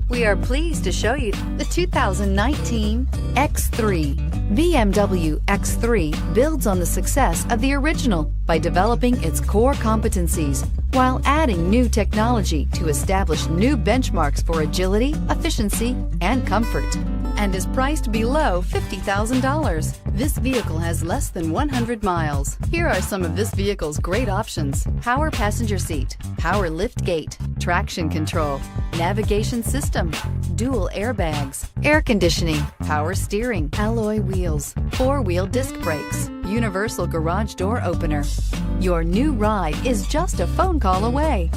We are pleased to show you the 2019 X3. BMW X3 builds on the success of the original by developing its core competencies while adding new technology to establish new benchmarks for agility, efficiency, and comfort, and is priced below $50,000. This vehicle has less than 100 miles. Here are some of this vehicle's great options: power passenger seat, power lift gate, traction control, navigation system, dual airbags, air conditioning, power steering, alloy wheels, four-wheel disc brakes, universal garage door opener. Your new ride is just a phone call away.